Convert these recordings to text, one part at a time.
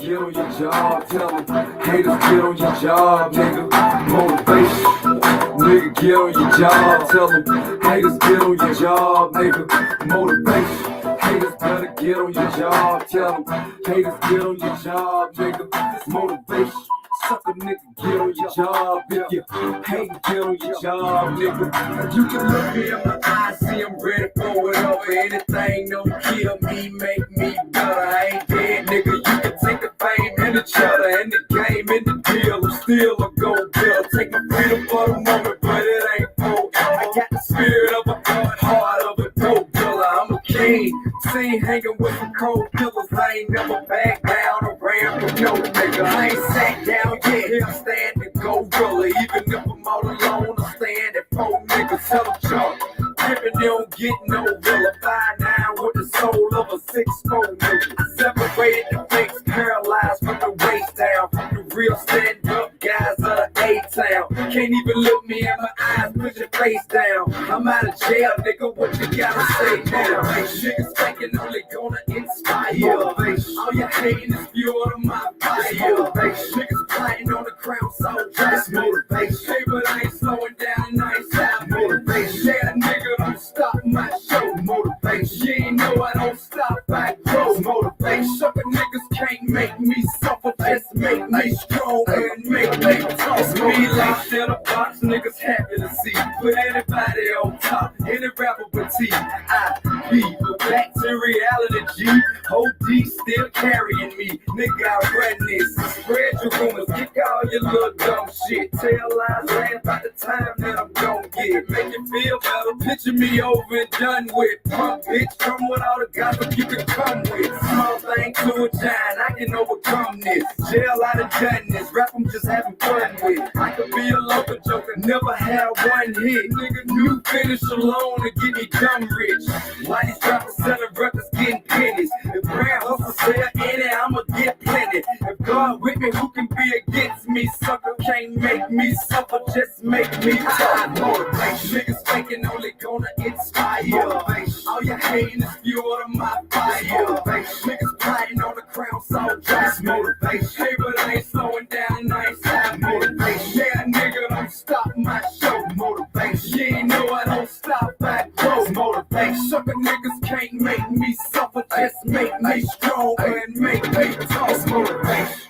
get on your job, tell them. Haters, get on your job, nigga. Motivation. Nigga, get on your job, tell them. Haters, get on your job, nigga. Motivation. Haters better get on your job, tell them. Haters, get on your job, nigga. Motivation. Sucker nigga, get on your job. If you hate, get on your job, nigga. You can look me in my eyes, see I'm ready for it over anything. Don't kill me, make me better. I ain't dead, nigga. You can take the fame and the cheddar and the game and the deal. I'm still a gold girl. Take my freedom for the moment, but it ain't for I got the spirit of a god, heart of a dope killer. I'm a king, seen hanging with some cold killers. I ain't never back down or ran from no nigga. I ain't sat down yet, here I'm standing gorilla. Even if I'm all alone, I'm standing four niggas. Tell them jump, pimpin' don't get no realer. 5'9" with the soul of a 6'4" nigga. Separated the fakes, paralyzed from the waist down. From the real stand-up guys of the A-town. Can't even look me in my eyes, put your face down. I'm out of jail, nigga, what you gotta say now? Niggas faking only gonna inspire. All you hating is fuel to my fire. Niggas plotting on the crown, so just motivation. Hey, but I ain't slowing down and I ain't stopping. Motivation. Yeah, nigga, don't stop my show. Motivation. You ain't know I don't stop, I grow. Motivation. Sucker niggas can't make me suffer, just make me strong and make me tough. Me like in a box, niggas happy to see. Put anybody on top, any rapper but T. I be, but back to reality, G. OD still carrying me, nigga, I run this. Spread your rumors, kick all your little dumb shit. Tell lies, laugh about the time that I'm gon' get. Make you feel better, picture me over and done with. Punk bitch, come with all the gossip you can come with. Small thing to a giant, I can overcome this. Jail, I done done this, rap I'm just having fun with. I could be a local joker, never had one hit. Nigga, new finish alone to get me dumb rich. Why these rappers selling records getting pennies? If brand hustle sell any, I'ma get plenty. If God with me, who can be against me? Sucker can't make me suffer, just make me tough. Motivation. Niggas faking only gonna inspire. Motivation. All you hating is fuel to my fire. Motivation. Niggas plotting on the crown, so just motivation. Hey, but I ain't slowing down and I ain't stopping. Motivation. Yeah, nigga, don't stop my show. Motivation. You ain't know I don't stop, I grow. Motivation. Sucker niggas can't make me suffer, just make me strong and make me tough. Motivation.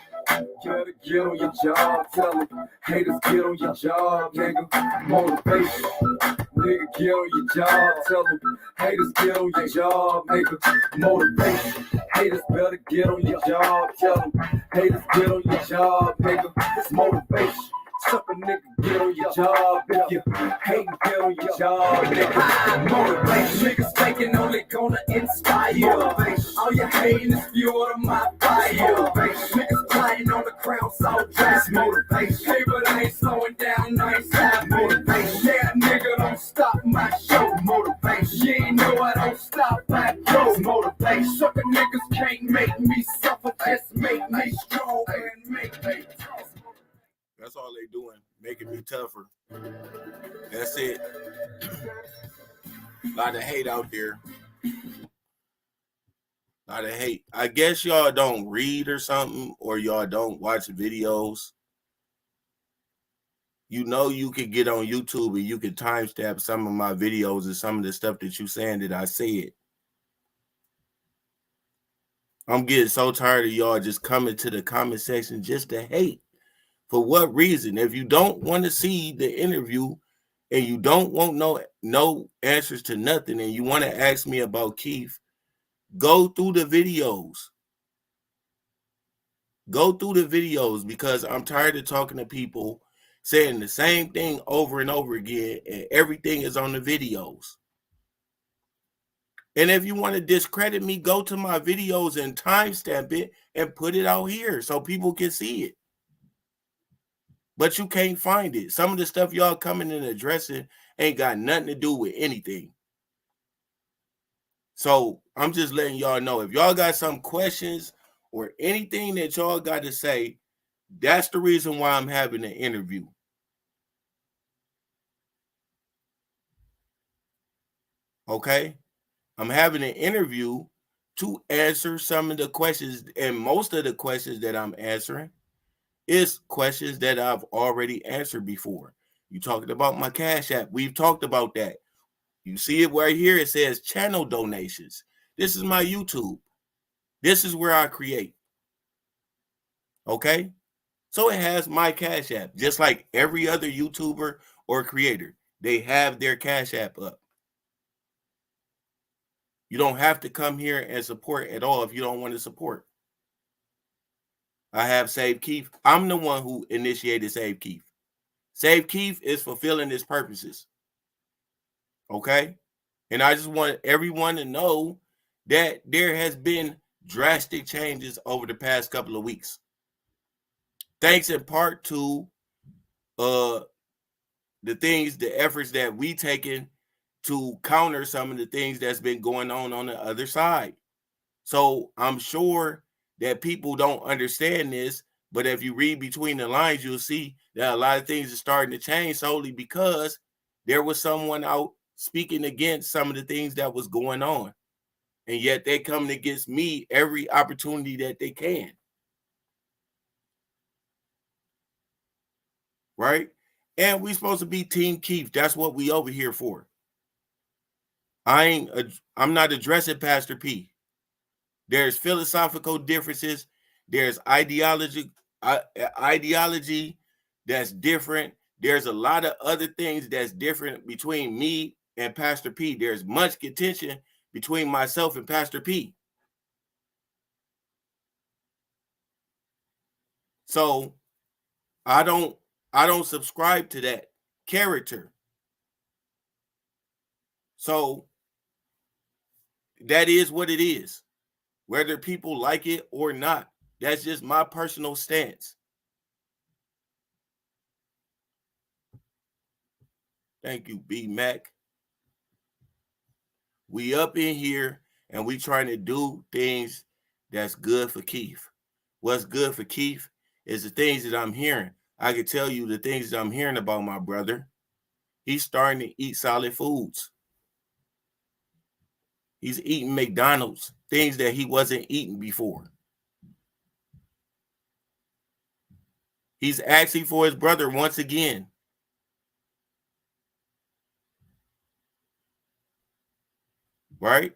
Gotta get on your job, tell them. Haters, get on your job, nigga. Motivation. Nigga, get on your job, tell them. Haters, get on your job, nigga. Motivation. Haters better get on your job, tell them. Haters, get on your job, nigga. It's motivation. Sucker nigga, get on your job. If you hate, get on your job, nigga. Motivation. Niggas faking only gonna inspire. Motivation. All you hating is fuel to my fire. Motivation. Niggas plotting on the crown, so just motivation. Hey, but I ain't slowing down, I ain't stopping. Motivation. Yeah, nigga, don't stop my show. Motivation. You ain't know I don't stop, I grow. Motivation. Sucker niggas can't make me suffer, just make me strong and make me tough. That's all they doing, making me tougher. That's it. A lot of hate out there. A lot of hate. I guess y'all don't read or something, or y'all don't watch videos. You know you could get on YouTube and you can timestamp some of my videos and some of the stuff that you saying that I said. I'm getting so tired of y'all just coming to the comment section just to hate. For what reason? If you don't want to see the interview and you don't want no answers to nothing and you want to ask me about Keef, go through the videos. Go through the videos because I'm tired of talking to people saying the same thing over and over again and everything is on the videos. And if you want to discredit me, go to my videos and timestamp it and put it out here so people can see it. But you can't find it. Some of the stuff y'all coming and addressing ain't got nothing to do with anything. So I'm just letting y'all know, if y'all got some questions or anything that y'all got to say, that's the reason why I'm having an interview. Okay? I'm having an interview to answer some of the questions, and most of the questions that I'm answering is questions that I've already answered before. You talking about my Cash App. We've talked about that. You see it right here. It says channel donations. This is my YouTube. This is where I create. Okay? So it has my Cash App, just like every other YouTuber or creator. They have their Cash App up. You don't have to come here and support at all if you don't want to support. I have Save Keef. I'm the one who initiated Save Keef. Save Keef is fulfilling its purposes. Okay? And I just want everyone to know that there has been drastic changes over the past couple of weeks. Thanks in part to the efforts that we taken to counter some of the things that's been going on the other side. So I'm sure that people don't understand this, but if you read between the lines, you'll see that a lot of things are starting to change solely because there was someone out speaking against some of the things that was going on. And yet they're coming against me every opportunity that they can. Right? And we supposed to be Team Keef. That's what we over here for. I'm not addressing Pastor P. There's philosophical differences. There's ideology that's different. There's a lot of other things that's different between me and Pastor P. There's much contention between myself and Pastor P. So I don't subscribe to that character. So that is what it is. Whether people like it or not, that's just my personal stance. Thank you, B Mac. We up in here and we trying to do things that's good for Keef. What's good for Keef is the things that I'm hearing. I can tell you the things that I'm hearing about my brother. He's starting to eat solid foods. He's eating McDonald's, things that he wasn't eating before. He's asking for his brother once again. Right?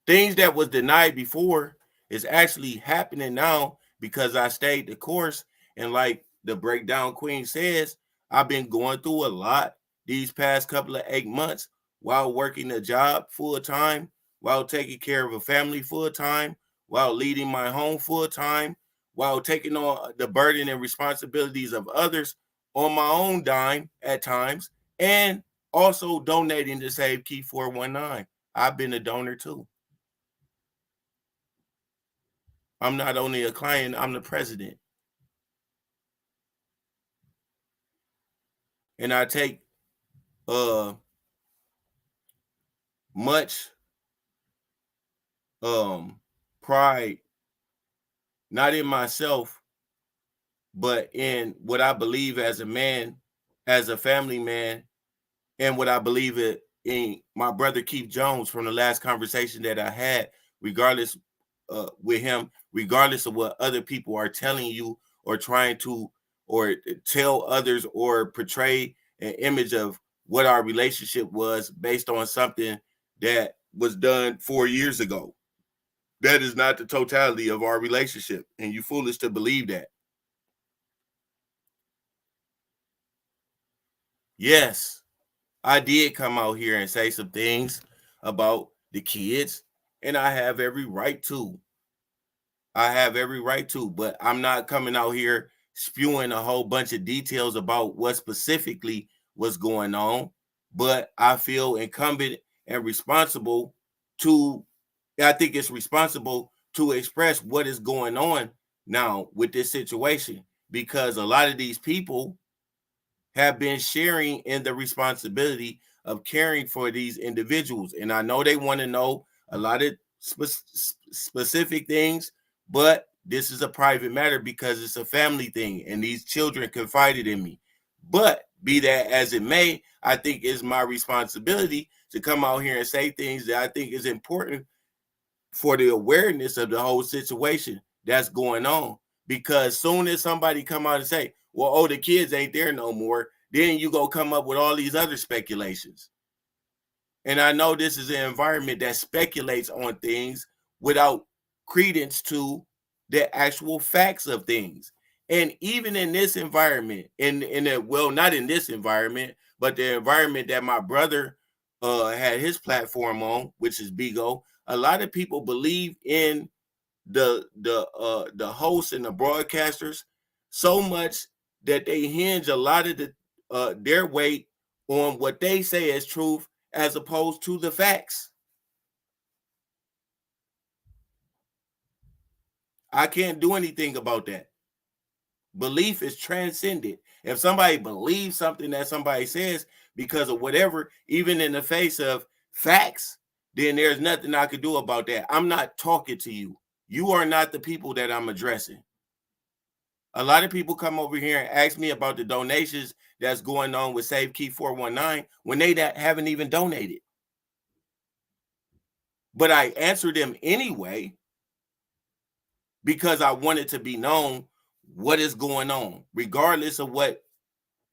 Things that was denied before is actually happening now because I stayed the course. And like the breakdown queen says, I've been going through a lot these past couple of 8 months while working a job full time, while taking care of a family full time, while leading my home full time, while taking on the burden and responsibilities of others on my own dime at times, and also donating to Save Keef 419. I've been a donor too. I'm not only a client, I'm the president. And I take much pride, not in myself, but in what I believe as a man, as a family man, and what I believe in my brother Keith Jones from the last conversation that I had, regardless with him, regardless of what other people are telling you or trying to or tell others or portray an image of what our relationship was based on something that was done 4 years ago. That is not the totality of our relationship, and you foolish to believe that. Yes, I did come out here and say some things about the kids, and I have every right to. I have every right to, but I'm not coming out here spewing a whole bunch of details about what specifically was going on. But I feel incumbent and responsible to, I think it's responsible to express what is going on now with this situation, because a lot of these people have been sharing in the responsibility of caring for these individuals. And I know they want to know a lot of specific things, but this is a private matter because it's a family thing and these children confided in me. But be that as it may, I think it's my responsibility to come out here and say things that I think is important for the awareness of the whole situation that's going on. Because soon as somebody come out and say, well, oh, the kids ain't there no more, then you go come up with all these other speculations. And I know this is an environment that speculates on things without credence to the actual facts of things. And even in this environment, well, not in this environment, but the environment that my brother had his platform on, which is Bigo, a lot of people believe in the hosts and the broadcasters so much that they hinge a lot of their weight on what they say is truth as opposed to the facts. I can't do anything about that. Belief is transcended. If somebody believes something that somebody says because of whatever, even in the face of facts, then there's nothing I could do about that. I'm not talking to you. You are not the people that I'm addressing. A lot of people come over here and ask me about the donations that's going on with Save Keef 419 when they haven't even donated. But I answer them anyway because I want it to be known what is going on, regardless of what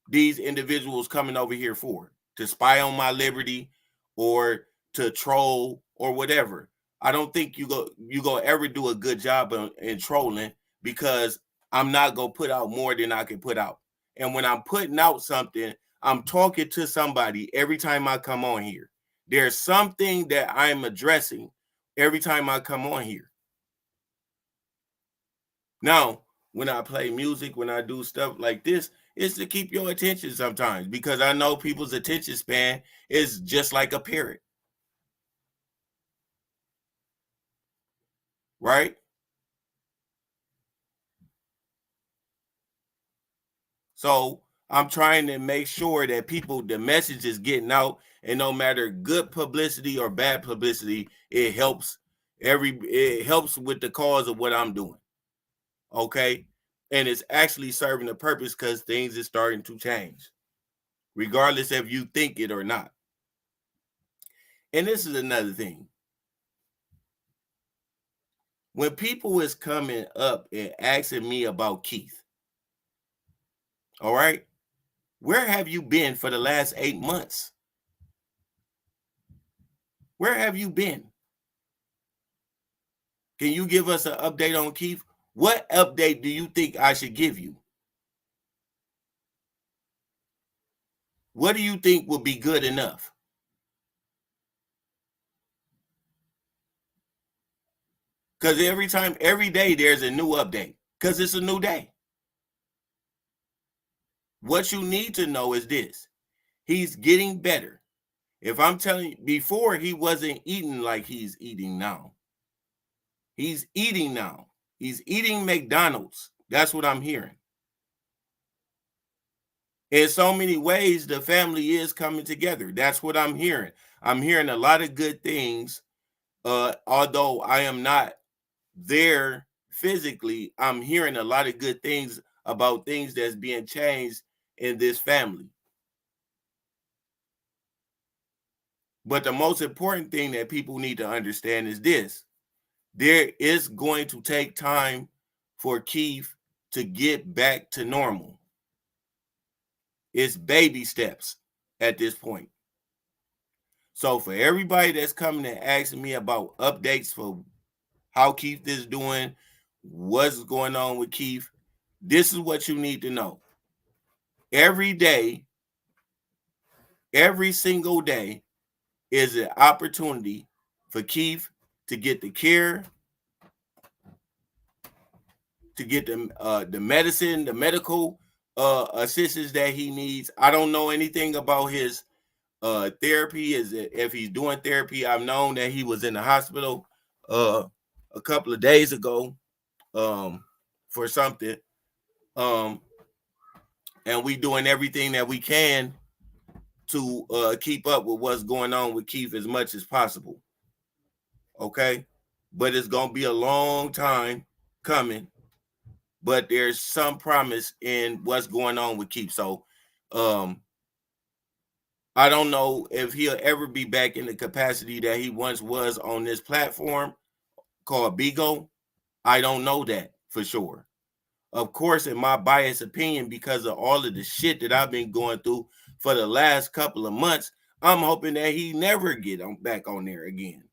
these individuals coming over here for, to spy on my liberty or to troll or whatever. I don't think you go ever do a good job in trolling, because I'm not gonna put out more than I can put out. And when I'm putting out something, I'm talking to somebody every time I come on here. There's something that I'm addressing every time I come on here. Now, when I play music, when I do stuff like this, it's to keep your attention sometimes, because I know people's attention span is just like a parrot. Right? So I'm trying to make sure that the message is getting out, and no matter good publicity or bad publicity, it helps with the cause of what I'm doing. Okay? And it's actually serving a purpose, because things are starting to change, regardless if you think it or not. And this is another thing. When people is coming up and asking me about Keith, all right, where have you been for the last 8 months? Where have you been? Can you give us an update on Keith? What update do you think I should give you? What do you think would be good enough? Because every day there's a new update, because it's a new day. What you need to know is this: he's getting better. If I'm telling you, before he wasn't eating like he's eating now. He's eating now. He's eating McDonald's. That's what I'm hearing. In so many ways, the family is coming together. That's what I'm hearing. I'm hearing a lot of good things. Although I am not there physically, I'm hearing a lot of good things about things that's being changed in this family. But the most important thing that people need to understand is this: there is going to take time for Keith to get back to normal. It's baby steps at this point. So for everybody that's coming and asking me about updates for how Keith is doing, what's going on with Keith, this is what you need to know. Every day, every single day is an opportunity for Keith to get the care, to get the medicine, the medical assistance that he needs. I don't know anything about his therapy, is if he's doing therapy. I've known that he was in the hospital a couple of days ago for something, and we doing everything that we can to keep up with what's going on with Keith as much as possible. Okay, but it's gonna be a long time coming, but there's some promise in what's going on with Keith. So I don't know if he'll ever be back in the capacity that he once was on this platform, called Bigo? I don't know that for sure. Of course, in my biased opinion, because of all of the shit that I've been going through for the last couple of months, I'm hoping that he never get back on there again.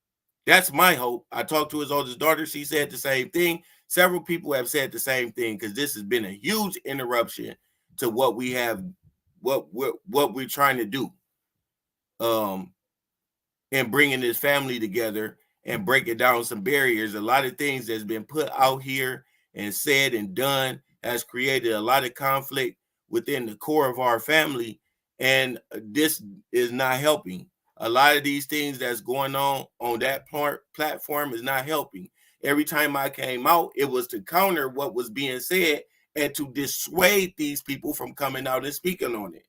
That's my hope. I talked to his oldest daughter. She said the same thing. Several people have said the same thing because this has been a huge interruption to what we have, what we're trying to do. And bringing this family together and breaking down some barriers. A lot of things that's been put out here and said and done has created a lot of conflict within the core of our family, and this is not helping. A lot of these things that's going on that platform is not helping. Every time I came out, it was to counter what was being said and to dissuade these people from coming out and speaking on it.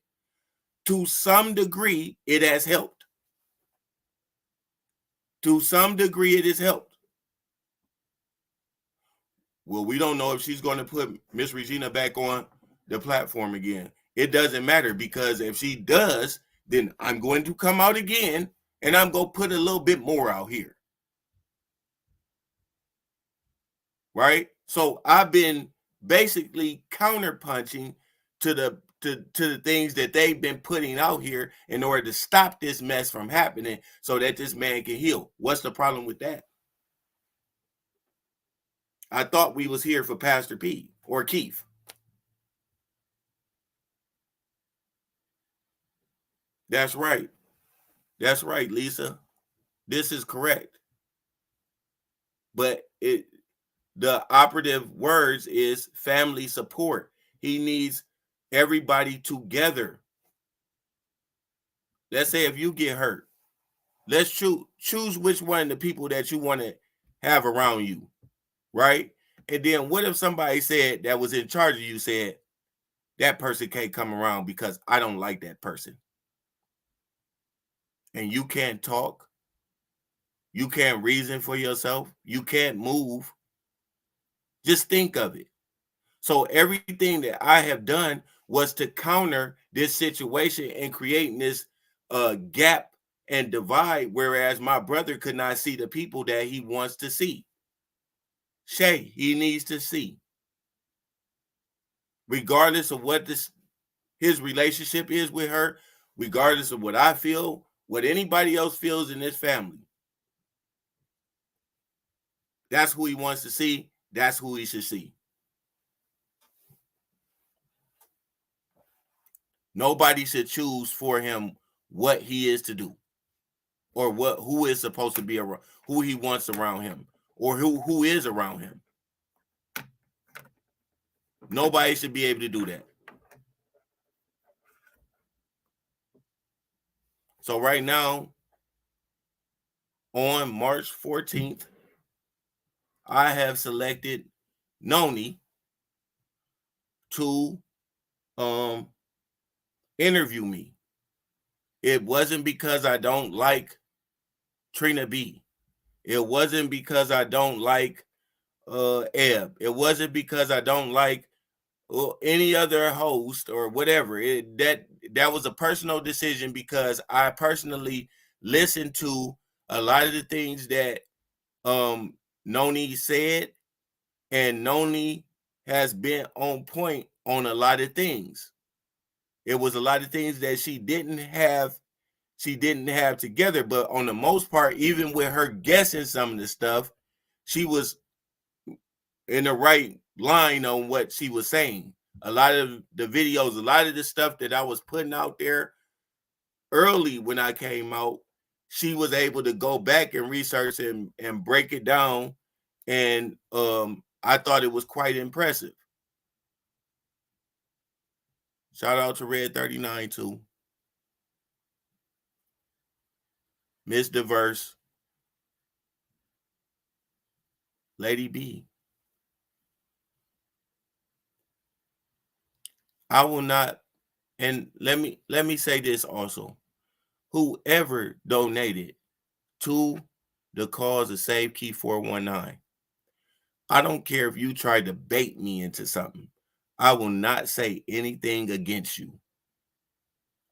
To some degree, it has helped. To some degree, it has helped. Well, we don't know if she's going to put Miss Regina back on the platform again. It doesn't matter, because if she does, then I'm going to come out again and I'm going to put a little bit more out here. Right? So I've been basically counterpunching to the things that they've been putting out here in order to stop this mess from happening so that this man can heal. What's the problem with that? I thought we was here for Pastor P or Keef. That's right. That's right, Lisa. This is correct. But the operative words is family support. He needs everybody together. Let's say if you get hurt, let's choose which one of the people that you want to have around you, right? And then what if somebody said that was in charge of you said, that person can't come around because I don't like that person. And you can't talk. You can't reason for yourself. You can't move. Just think of it. So everything that I have done was to counter this situation and creating this gap and divide, whereas my brother could not see the people that he wants to see. Shay, he needs to see. Regardless of what his relationship is with her, regardless of what I feel, what anybody else feels in this family. That's who he wants to see. That's who he should see. Nobody should choose for him what he is to do, or who is supposed to be around, who he wants around him, or who is around him. Nobody should be able to do that. So right now, on March 14th, I have selected Noni to interview me. It wasn't because I don't like Trina B. It wasn't because I don't like Eb. It wasn't because I don't like any other host or whatever. That was a personal decision, because I personally listened to a lot of the things that Noni said, and Noni has been on point on a lot of things. It was a lot of things that she didn't have together, but on the most part, even with her guessing some of the stuff, she was in the right line on what she was saying. A lot of the videos, a lot of the stuff that I was putting out there early when I came out, she was able to go back and research and break it down, and I thought it was quite impressive. Shout out to Red 39 too. Miss Diverse, Lady B. I will not, and let me say this also. Whoever donated to the cause of Save Keef 419, I don't care if you try to bait me into something. I will not say anything against you.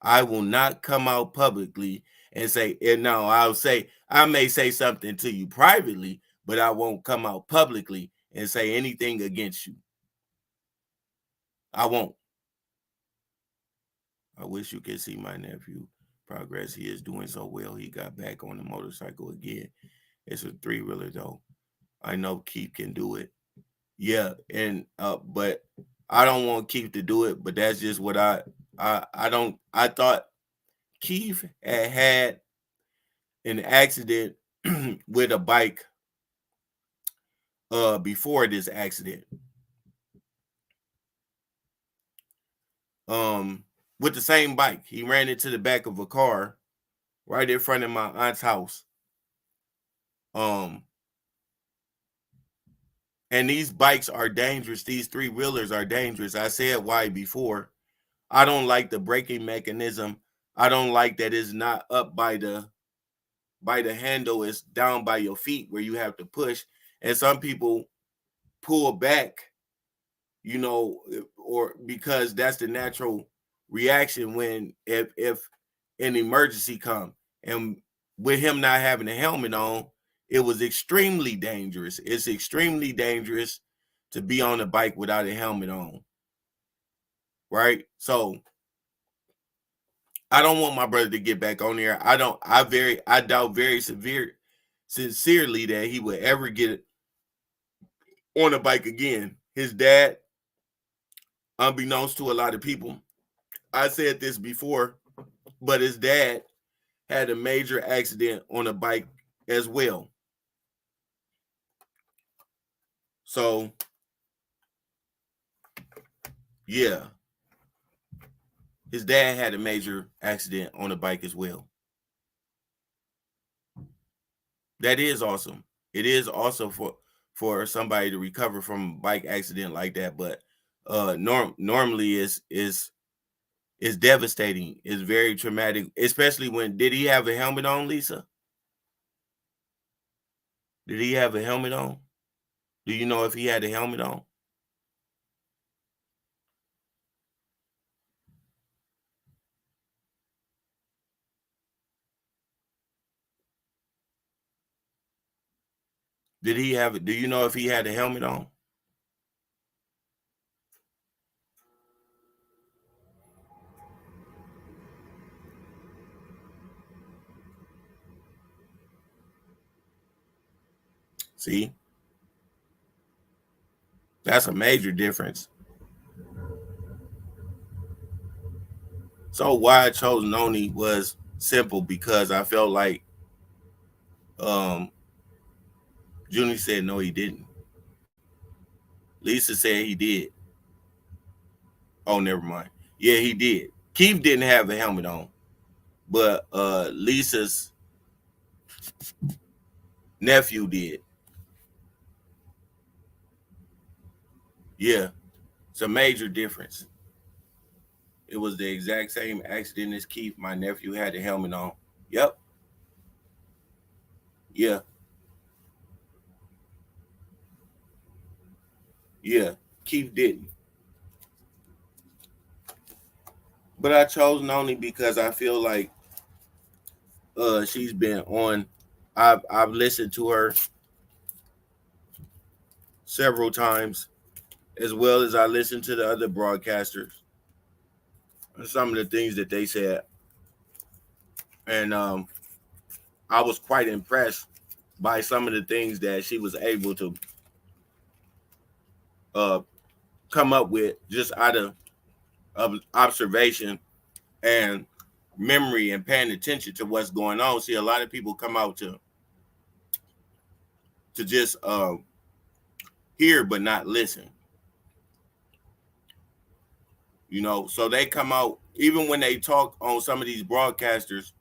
I will not come out publicly and say, and no, I may say something to you privately, but I won't come out publicly and say anything against you. I won't. I wish you could see my nephew progress. He is doing so well. He got back on the motorcycle again. It's a 3-wheeler though. I know Keef can do it. Yeah, and but I don't want Keef to do it, but that's just what I don't. I thought Keef had an accident with a bike before this accident. With the same bike. He ran into the back of a car right in front of my aunt's house. And these bikes are dangerous. These 3-wheelers are dangerous. I said why before. I don't like the braking mechanism. I don't like that it's not up by the handle. It's down by your feet where you have to push. And some people pull back, or because that's the natural reaction when if an emergency come. And with him not having a helmet on, it was extremely dangerous. It's extremely dangerous to be on a bike without a helmet on. Right? So I don't want my brother to get back on there. I doubt very sincerely that he would ever get on a bike again. His dad, unbeknownst to a lot of people, I said this before, but his dad had a major accident on a bike as well. So, yeah. His dad had a major accident on a bike as well. That is awesome. It is awesome for somebody to recover from a bike accident like that, but normally is devastating. It's very traumatic, especially when did he have a helmet on, Lisa? Did he have a helmet on? Do you know if he had a helmet on? Did he have it? Do you know if he had a helmet on? See? That's a major difference. So why I chose Noni was simple because I felt like Junie said no, he didn't. Lisa said he did. Oh, never mind. Yeah, he did. Keith didn't have a helmet on, but Lisa's nephew did. Yeah, it's a major difference. It was the exact same accident as Keith. My nephew had a helmet on. Yep. Yeah. Yeah. Keith didn't. But I chose Noni because I feel like she's been on. I've listened to her several times, as well as I listened to the other broadcasters and some of the things that they said. And I was quite impressed by some of the things that she was able to come up with just out of observation and memory and paying attention to what's going on. See, a lot of people come out to just hear but not listen. So they come out, even when they talk on some of these broadcasters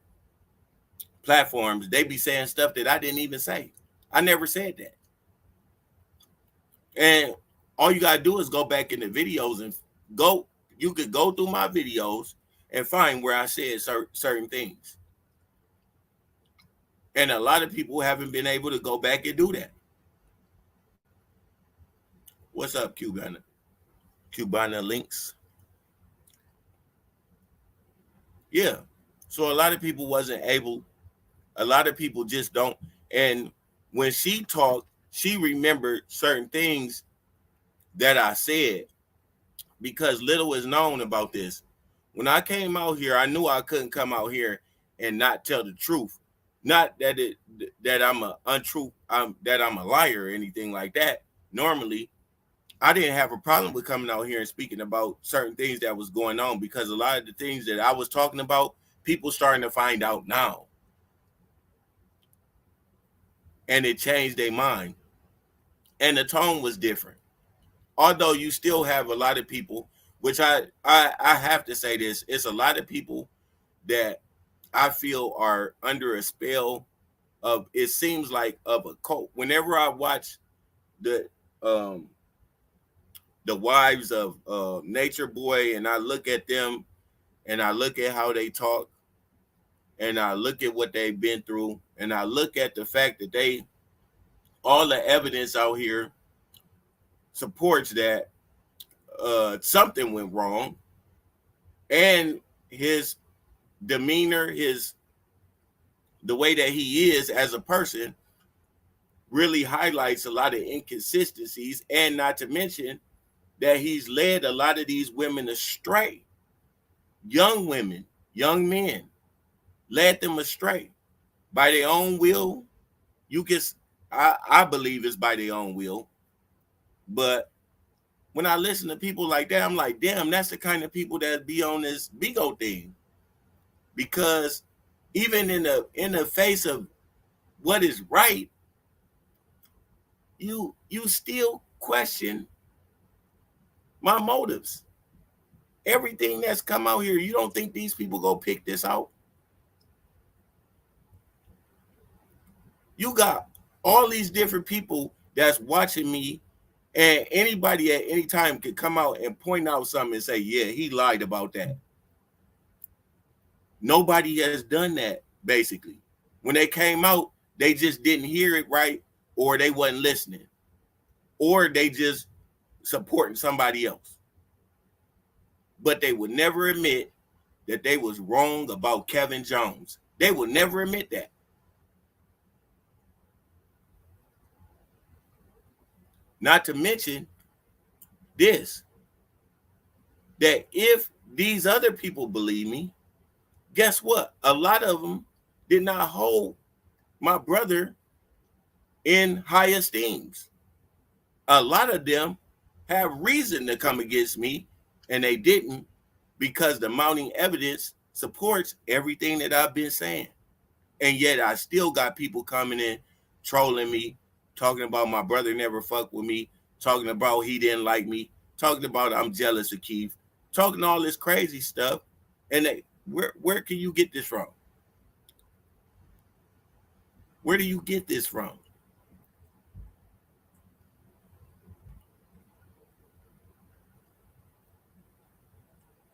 platforms, they be saying stuff that I didn't even say. I never said that. And all you gotta do is go back in the videos and you could go through my videos and find where I said certain things. And a lot of people haven't been able to go back and do that. What's up, Cubana? Cubana links. Yeah. So a lot of people just don't. And when she talked, she remembered certain things that I said because little is known about this. When I came out here, I knew I couldn't come out here and not tell the truth. Not that I'm a untruth, that I'm a liar or anything like that. Normally, I didn't have a problem with coming out here and speaking about certain things that was going on because a lot of the things that I was talking about, people starting to find out now. And it changed their mind. And the tone was different. Although you still have a lot of people, which I have to say this, it's a lot of people that I feel are under a spell of, it seems like, of a cult. Whenever I watch the um the wives of Nature Boy and I look at them and I look at how they talk and I look at what they've been through and I look at the fact that they, all the evidence out here supports that something went wrong, and his demeanor, the way that he is as a person really highlights a lot of inconsistencies, and not to mention that he's led a lot of these women astray. Young women, young men, led them astray by their own will. You can, I believe it's by their own will. But when I listen to people like that, I'm like, damn, that's the kind of people that be on this bigo thing. Because even in the face of what is right, you still question my motives. Everything that's come out here, you don't think these people go pick this out? You got all these different people that's watching me, and anybody at any time could come out and point out something and say, yeah, he lied about that. Nobody has done that, basically. When they came out, they just didn't hear it right, or they wasn't listening, or they just supporting somebody else. But they would never admit that they was wrong about Kevin Jones. They would never admit that. Not to mention this, that if these other people believe me, guess what? A lot of them did not hold my brother in high esteems. A lot of them have reason to come against me, and they didn't, because the mounting evidence supports everything that I've been saying. And yet I still got people coming in, trolling me, talking about my brother never fucked with me, talking about he didn't like me, talking about I'm jealous of Keef, talking all this crazy stuff. And where can you get this from? Where do you get this from?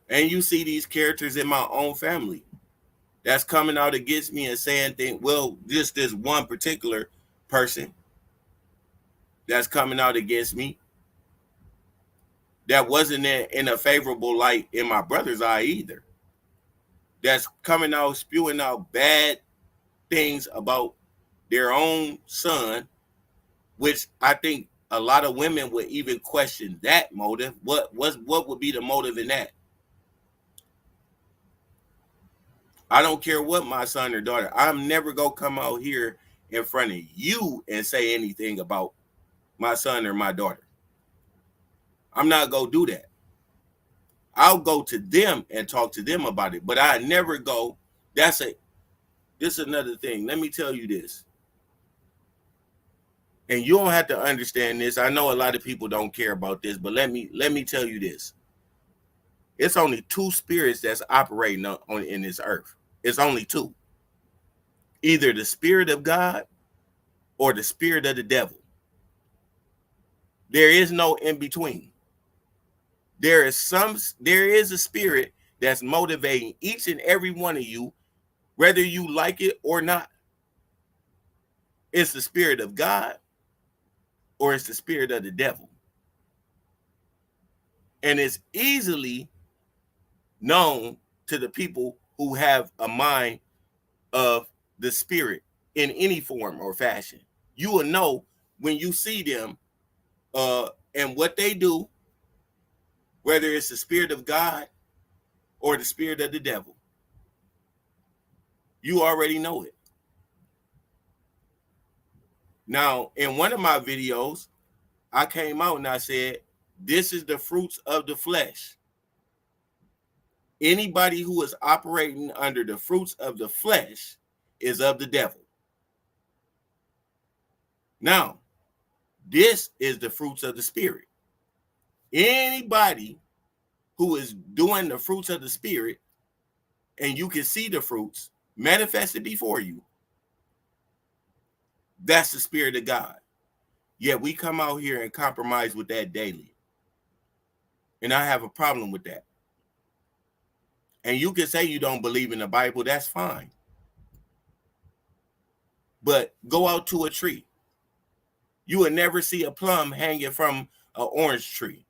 And you see these characters in my own family that's coming out against me and saying things. Well, just this one particular person that's coming out against me that wasn't in a favorable light in my brother's eye either. That's coming out spewing out bad things about their own son, which I think a lot of women would even question that motive. What would be the motive in that? I don't care what my son or daughter. I'm never gonna come out here in front of you and say anything about my son or my daughter. I'm not gonna do that. I'll go to them and talk to them about it, but I never go. This is another thing. Let me tell you this, and you don't have to understand this. I know a lot of people don't care about this, but let me tell you this. It's only two spirits that's operating on in this earth. It's only two. Either the spirit of God or the spirit of the devil. There is no in between. There is a spirit that's motivating each and every one of you, whether you like it or not. It's the spirit of God or it's the spirit of the devil. And it's easily known to the people who have a mind of the spirit in any form or fashion. You will know when you see them and what they do, whether it's the spirit of God or the spirit of the devil. You already know it. Now, in one of my videos, I came out and I said, this is the fruits of the flesh. Anybody who is operating under the fruits of the flesh is of the devil. Now, this is the fruits of the spirit. Anybody who is doing the fruits of the spirit, and you can see the fruits manifested before you, that's the spirit of God. Yet we come out here and compromise with that daily. And I have a problem with that. And you can say you don't believe in the Bible, that's fine. But go out to a tree. You will never see a plum hanging from an orange tree.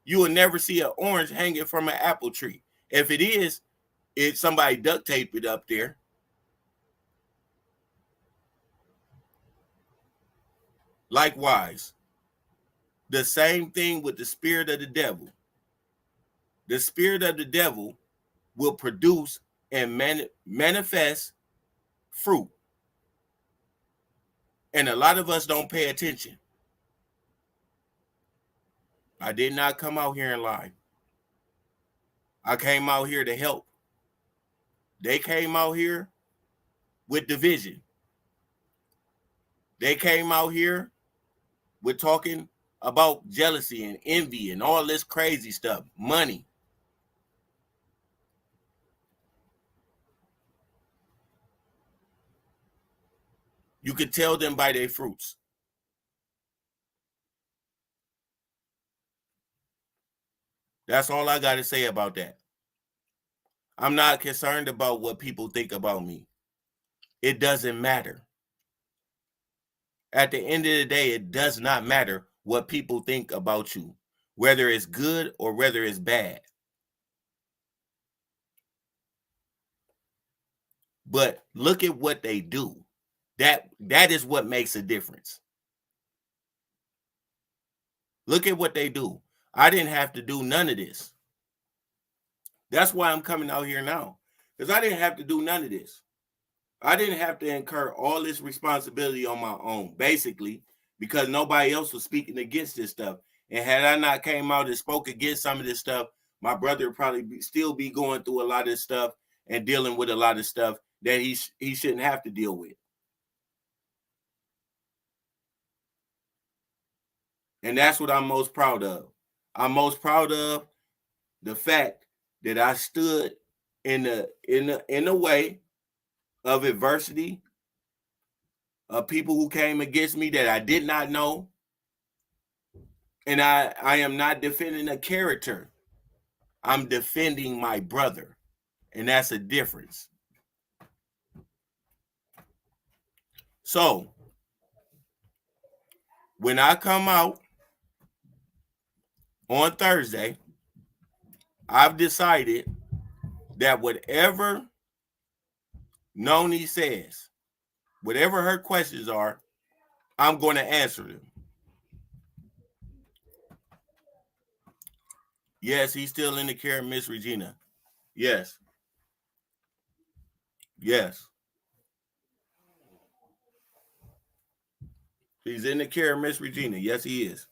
You will never see an orange hanging from an apple tree. If it is, it's somebody duct taped it up there. Likewise, the same thing with the spirit of the devil. The spirit of the devil will produce and manifest fruit. And a lot of us don't pay attention. I did not come out here and lie. I came out here to help. They came out here with division. They came out here with talking about jealousy and envy and all this crazy stuff, money. You could tell them by their fruits. That's all I got to say about that. I'm not concerned about what people think about me. It doesn't matter. At the end of the day, it does not matter what people think about you, whether it's good or whether it's bad. But look at what they do. That is what makes a difference. Look at what they do. I didn't have to do none of this. That's why I'm coming out here now, because I didn't have to do none of this. I didn't have to incur all this responsibility on my own, basically, because nobody else was speaking against this stuff. And had I not came out and spoke against some of this stuff, my brother would probably still be going through a lot of this stuff and dealing with a lot of stuff that he shouldn't have to deal with. And that's what I'm most proud of. I'm most proud of the fact that I stood in the way of adversity, of people who came against me that I did not know. And I am not defending a character. I'm defending my brother. And that's a difference. So, when I come out on Thursday, I've decided that whatever Noni says, whatever her questions are, I'm going to answer them. Yes, he's still in the care of Miss Regina. Yes. Yes. He's in the care of Miss Regina. Yes, he is.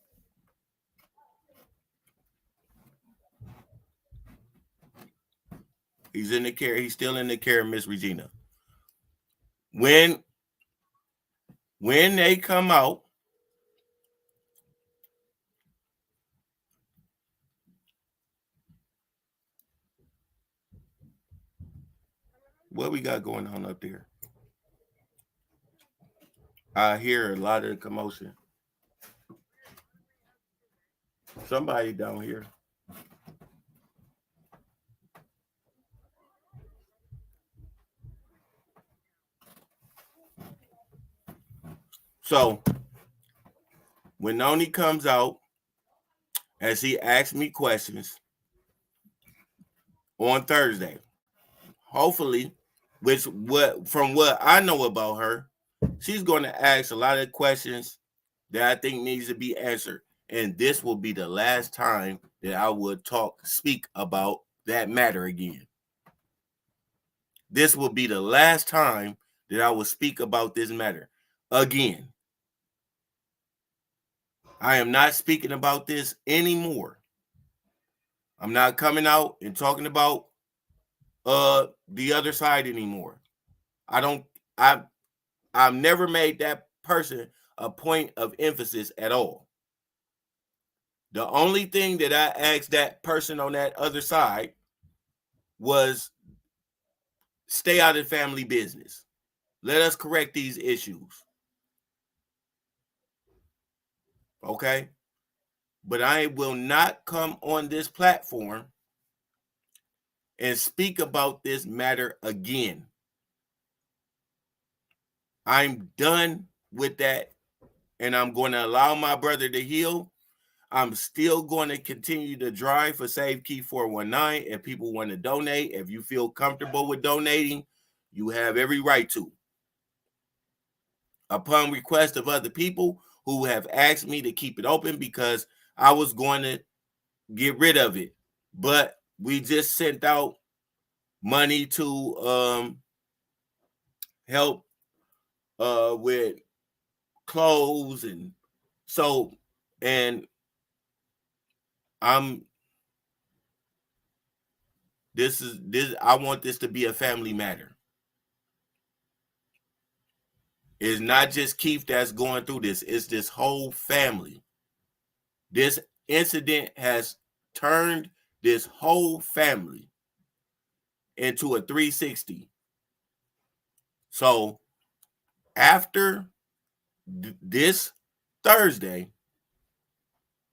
He's in the care. He's still in the care of Miss Regina. When they come out, what we got going on up there? I hear a lot of commotion. Somebody down here. So when Noni comes out, as he asks me questions on Thursday, hopefully, from what I know about her, she's going to ask a lot of questions that I think needs to be answered. And this will be the last time that I would speak about that matter again. This will be the last time that I will speak about this matter again. I am not speaking about this anymore. I'm not coming out and talking about the other side anymore. I've never made that person a point of emphasis at all. The only thing that I asked that person on that other side was stay out of family business. Let us correct these issues. Okay? But I will not come on this platform and speak about this matter again. I'm done with that, and I'm going to allow my brother to heal. I'm still going to continue to drive for Save Keef 419. If people want to donate, if you feel comfortable with donating, you have every right to. Upon request of other people who have asked me to keep it open because I was going to get rid of it. But we just sent out money to help with clothes and so, and I'm this I want this to be a family matter. It's not just Keith that's going through this, it's this whole family. This incident has turned this whole family into a 360. So after this Thursday,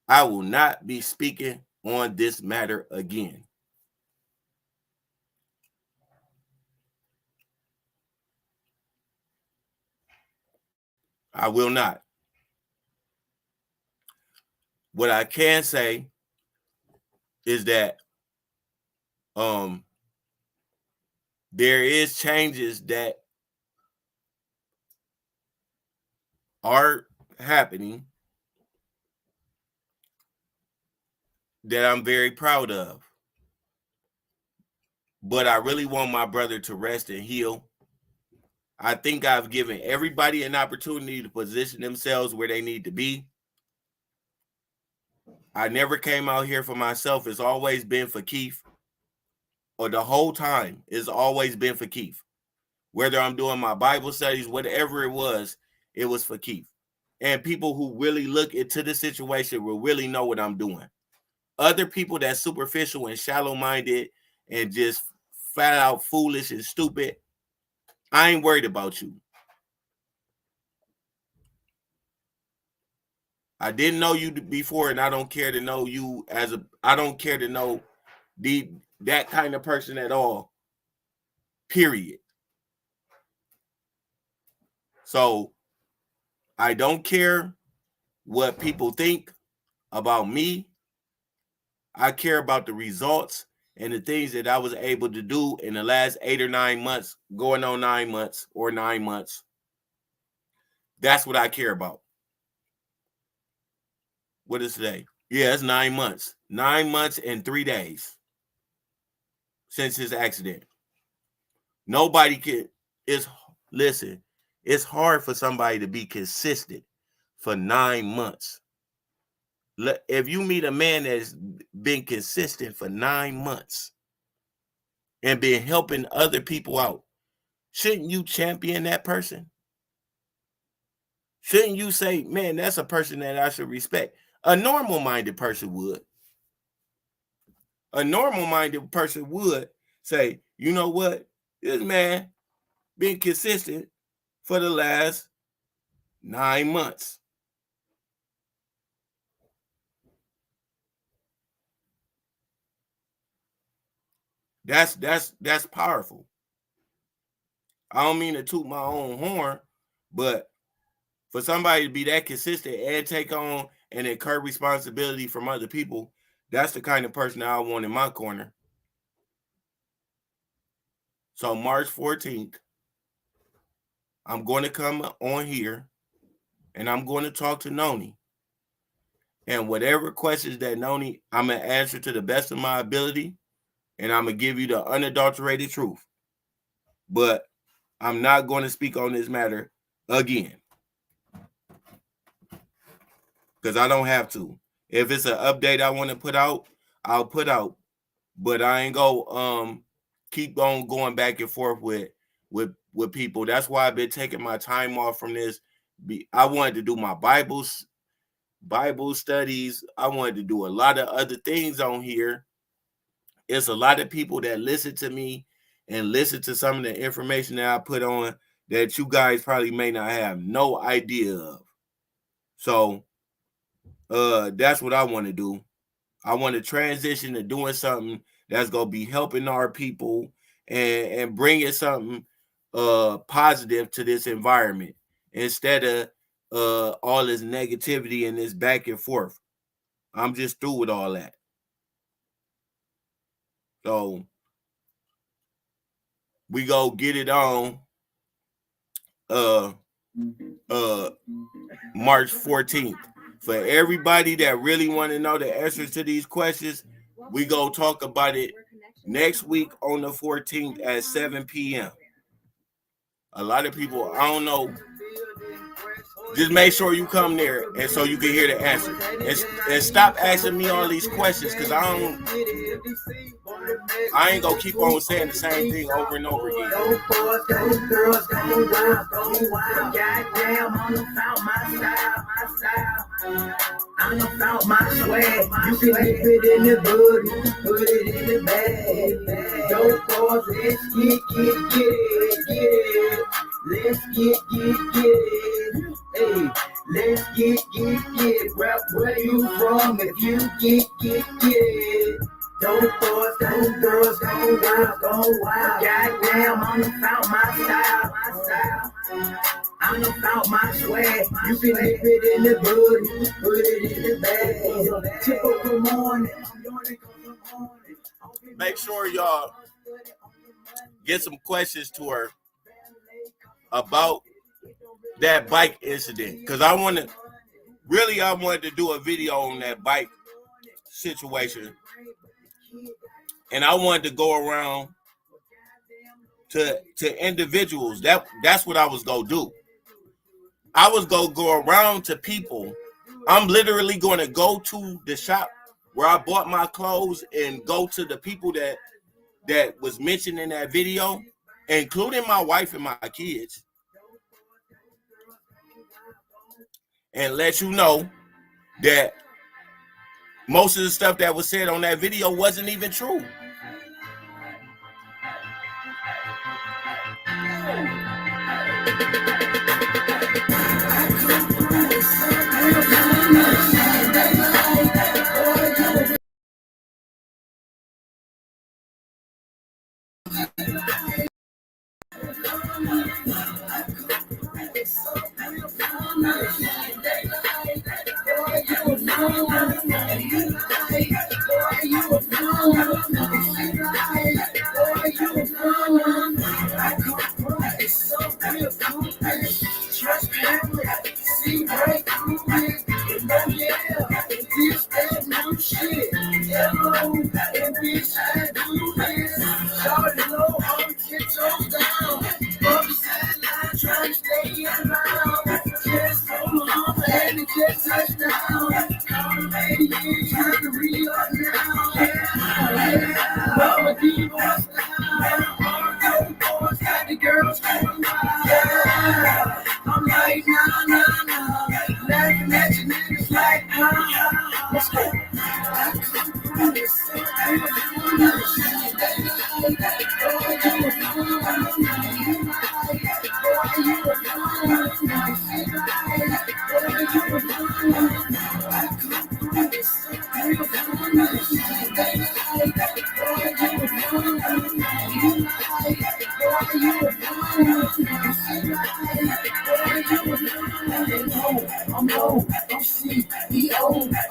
I will not be speaking on this matter again. I will not. What I can say is that there is changes that are happening that I'm very proud of. But I really want my brother to rest and heal. I think I've given everybody an opportunity to position themselves where they need to be. I never came out here for myself. It's always been for Keith. Or the whole time, it's always been for Keith. Whether I'm doing my Bible studies, whatever it was for Keith. And people who really look into the situation will really know what I'm doing. Other people that's superficial and shallow-minded and just flat out foolish and stupid, I ain't worried about you. I didn't know you before, and I don't care to know you I don't care to know that kind of person at all. Period. So I don't care what people think about me. I care about the results and the things that I was able to do in the last 8 or 9 months, going on 9 months or 9 months. That's what I care about. What is today? Yeah, it's 9 months. 9 months and 3 days since his accident. Nobody can, listen, it's hard for somebody to be consistent for 9 months. If you meet a man that's been consistent for 9 months and been helping other people out, shouldn't you champion that person? Shouldn't you say, man, that's a person that I should respect? A normal-minded person would. A normal-minded person would say, you know what? This man been consistent for the last 9 months. That's powerful. I don't mean to toot my own horn, but for somebody to be that consistent and take on and incur responsibility from other people, that's the kind of person I want in my corner. So March 14th, I'm going to come on here and I'm going to talk to Noni. And whatever questions that Noni, I'm going to answer to the best of my ability. And I'm going to give you the unadulterated truth. But I'm not going to speak on this matter again. Because I don't have to. If it's an update I want to put out, I'll put out. But I ain't go keep on going back and forth with people. That's why I've been taking my time off from this. I wanted to do my Bible studies. I wanted to do a lot of other things on here. It's a lot of people that listen to me and listen to some of the information that I put on that you guys probably may not have no idea of. So that's what I want to do. I want to transition to doing something that's going to be helping our people and bringing something positive to this environment instead of all this negativity and this back and forth. I'm just through with all that. So we go get it on March 14th. For everybody that really want to know the answers to these questions, we go talk about it next week on the 14th at 7 p.m. A lot of people, I don't know. Just make sure you come there and so you can hear the answer. And stop asking me all these questions because I ain't gonna keep on saying the same thing over and over again. I done found my swag. You can dip it in the hoodie, put it in the bag. Dope boys, let's get it. Let's get it. Hey, let's get it. Rap where you from if you get it. Dope boys, dope girls, go wild. Goddamn, I done found my style. I done found my swag. You can dip it in the hoodie, put it in the bag. Typical morning. Make sure y'all get some questions to her about that bike incident. Because I wanted to do a video on that bike situation. And I wanted to go around to individuals. That's what I was going to do. I was going to go around to people. I'm literally going to go to the shop where I bought my clothes and go to the people that was mentioned in that video, including my wife and my kids, and let you know that most of the stuff that was said on that video wasn't even true.